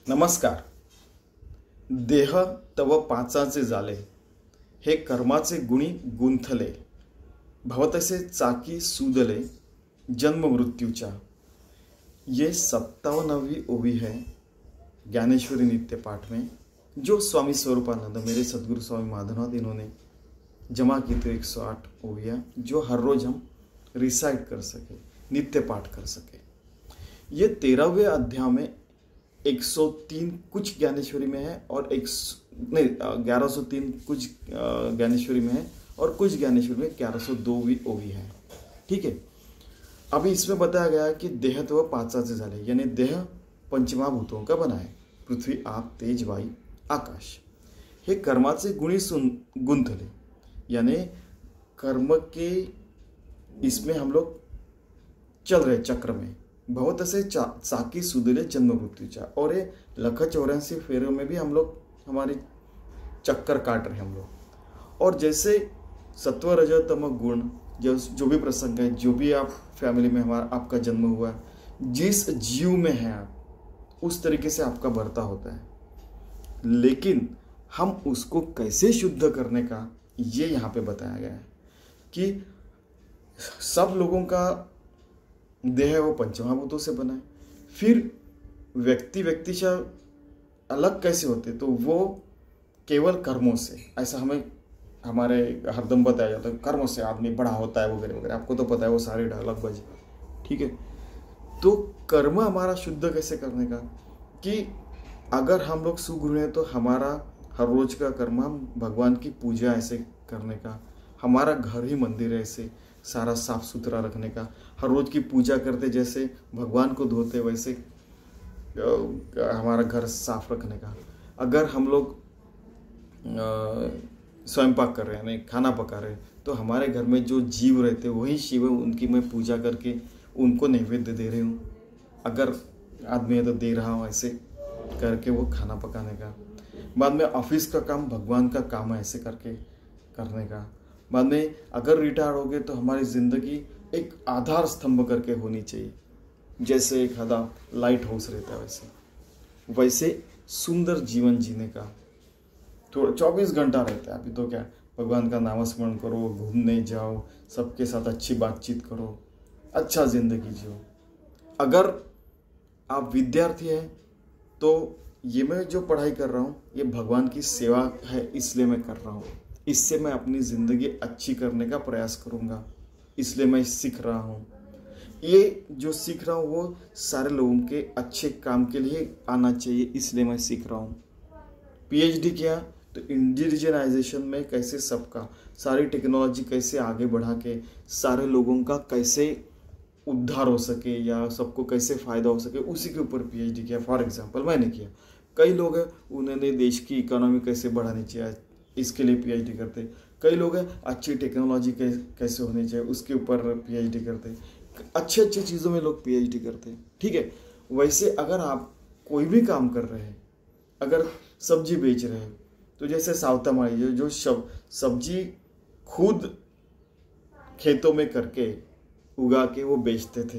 नमस्कार. देह तव पाचाचे झाले, हे कर्माचे गुणी गुंथले. भवतसे चाकी सूदले, जन्म मृत्यूचा. ये 57वीं ओवी है ज्ञानेश्वरी नित्य पाठ में, जो स्वामी स्वरूपानंद मेरे सदगुरु स्वामी माधवनाथ इन्होंने जमा की थी 108 ओवियाँ, जो हर रोज हम रिसाइट कर सके, नित्य पाठ कर सके. ये 13वें अध्याय में 103 कुछ ज्ञानेश्वरी में है और 1103 कुछ ज्ञानेश्वरी में है और कुछ ज्ञानेश्वरी में 1102वीं ओवी है. ठीक है. अभी इसमें बताया गया है कि देह तो पाचाचे झाले, यानी देह पंचमहाभूतों का बना है. पृथ्वी, आप, तेज, वायु, आकाश. हे कर्माचे गुणी गुंथले, यानी कर्म के इसमें हम लोग चल रहे चक्र में. बहुत ऐसे चाकी सुधरे जन्म मृत्युचा, और ये 184 फेरों में भी हम लोग हमारी चक्कर काट रहे हैं हम लोग. और जैसे सत्व रज तम गुण, जो भी प्रसंग है, जो भी आप फैमिली में आपका जन्म हुआ, जिस जीव में है आप, उस तरीके से आपका बर्ताव होता है. लेकिन हम उसको कैसे शुद्ध करने का ये यहाँ पे बताया गया है कि सब लोगों का देह वो पंचमहाभूतों से बना है. फिर व्यक्ति से अलग कैसे होते, तो वो केवल कर्मों से. ऐसा हमें हमारे हरदम बताया जाता है, कर्मों से आदमी बड़ा होता है वगैरह वगैरह. आपको तो पता है वो सारे डायलॉग बजे. ठीक है. तो कर्म हमारा शुद्ध कैसे करने का, कि अगर हम लोग सुगुण हैं तो हमारा हर रोज का कर्म हम भगवान की पूजा ऐसे करने का, हमारा घर ही मंदिर है ऐसे सारा साफ सुथरा रखने का, हर रोज की पूजा करते जैसे भगवान को धोते वैसे हमारा घर साफ रखने का. अगर हम लोग स्वयं पाक कर रहे हैं, नहीं खाना पका रहे हैं, तो हमारे घर में जो जीव रहते हैं वही शिव है, उनकी मैं पूजा करके उनको नैवेद्य दे रही हूँ. अगर आदमी है तो दे रहा हूँ, ऐसे करके वो खाना पकाने का. बाद में ऑफिस का काम भगवान का काम है, ऐसे करके करने का. बाद में अगर रिटायर हो गए तो हमारी ज़िंदगी एक आधार स्तंभ करके होनी चाहिए. जैसे एक आधा लाइट हाउस रहता है वैसे सुंदर जीवन जीने का. तो 24 घंटा रहता है. अभी तो क्या, भगवान का नाम स्मरण करो, घूमने जाओ, सबके साथ अच्छी बातचीत करो, अच्छा ज़िंदगी जियो. अगर आप विद्यार्थी हैं तो ये मैं जो पढ़ाई कर रहा हूँ ये भगवान की सेवा है, इसलिए मैं कर रहा हूँ. इससे मैं अपनी ज़िंदगी अच्छी करने का प्रयास करूँगा, इसलिए मैं सीख रहा हूँ. ये जो सीख रहा हूँ वो सारे लोगों के अच्छे काम के लिए आना चाहिए, इसलिए मैं सीख रहा हूँ. पीएचडी किया तो इंडिविजुअलाइजेशन में कैसे सबका सारी टेक्नोलॉजी कैसे आगे बढ़ा के सारे लोगों का कैसे उद्धार हो सके या सबको कैसे फ़ायदा हो सके, उसी के ऊपर पीएचडी किया. फॉर एग्जांपल मैंने किया. कई लोग हैं उन्होंने देश की इकोनॉमी कैसे बढ़ानी चाहिए, इसके लिए पीएचडी करते. कई लोग हैं अच्छी टेक्नोलॉजी कैसे होनी चाहिए, उसके ऊपर पीएचडी करते. अच्छे अच्छे चीज़ों में लोग पीएचडी करते. ठीक है. वैसे अगर आप कोई भी काम कर रहे हैं, अगर सब्जी बेच रहे हैं, तो जैसे सावता माई जो सब्जी खुद खेतों में करके उगा के वो बेचते थे,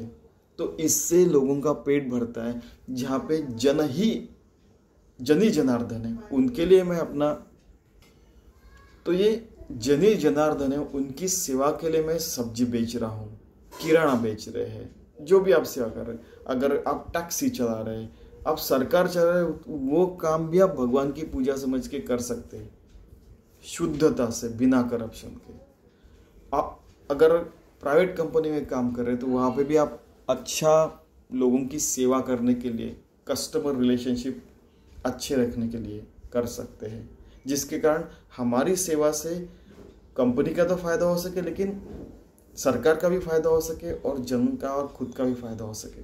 तो इससे लोगों का पेट भरता है. जहाँ पे जनी जनार्दन है उनके लिए मैं अपना, तो ये जनी जनार्दन है उनकी सेवा के लिए मैं सब्जी बेच रहा हूँ, किराना बेच रहे हैं, जो भी आप सेवा कर रहे हैं. अगर आप टैक्सी चला रहे हैं, आप सरकार चला रहे हैं, वो काम भी आप भगवान की पूजा समझ के कर सकते हैं, शुद्धता से, बिना करप्शन के. आप अगर प्राइवेट कंपनी में काम कर रहे हैं तो वहाँ पे भी आप अच्छा लोगों की सेवा करने के लिए, कस्टमर रिलेशनशिप अच्छे रखने के लिए कर सकते हैं, जिसके कारण हमारी सेवा से कंपनी का तो फ़ायदा हो सके, लेकिन सरकार का भी फ़ायदा हो सके और जन का और खुद का भी फ़ायदा हो सके.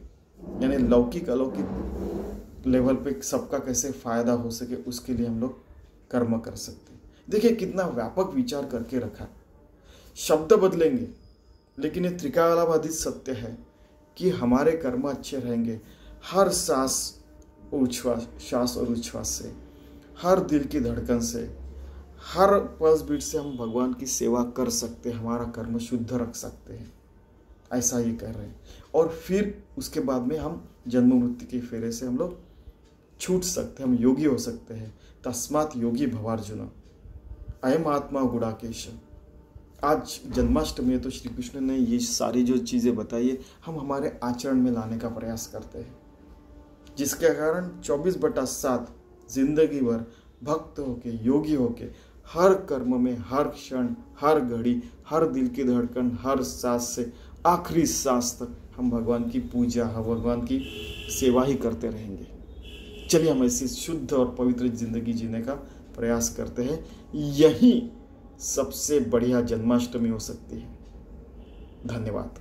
यानी लौकिक अलौकिक लेवल पे सबका कैसे फ़ायदा हो सके, उसके लिए हम लोग कर्म कर सकते हैं. देखिए कितना व्यापक विचार करके रखा. शब्द बदलेंगे लेकिन ये त्रिकालाबाधित सत्य है कि हमारे कर्म अच्छे रहेंगे. हर सांस और उच्छ्वास से, हर दिल की धड़कन से, हर पल्स बीट से हम भगवान की सेवा कर सकते हैं, हमारा कर्म शुद्ध रख सकते हैं. ऐसा ही कर रहे हैं. और फिर उसके बाद में हम जन्म मृत्यु के फेरे से हम लोग छूट सकते हैं, हम योगी हो सकते हैं। तस्मात् योगी भवार्जुन अयम आत्मा गुड़ाकेश। आज जन्माष्टमी है तो श्री कृष्ण ने ये सारी जो चीज़ें बताई है हम हमारे आचरण में लाने का प्रयास करते हैं, जिसके कारण 24/7 जिंदगी भर भक्त होके, योगी होके, हर कर्म में, हर क्षण, हर घड़ी, हर दिल की धड़कन, हर सांस से आखिरी सांस तक हम भगवान की पूजा, हम भगवान की सेवा ही करते रहेंगे। चलिए हम ऐसी शुद्ध और पवित्र जिंदगी जीने का प्रयास करते हैं। यही सबसे बढ़िया जन्माष्टमी हो सकती है। धन्यवाद।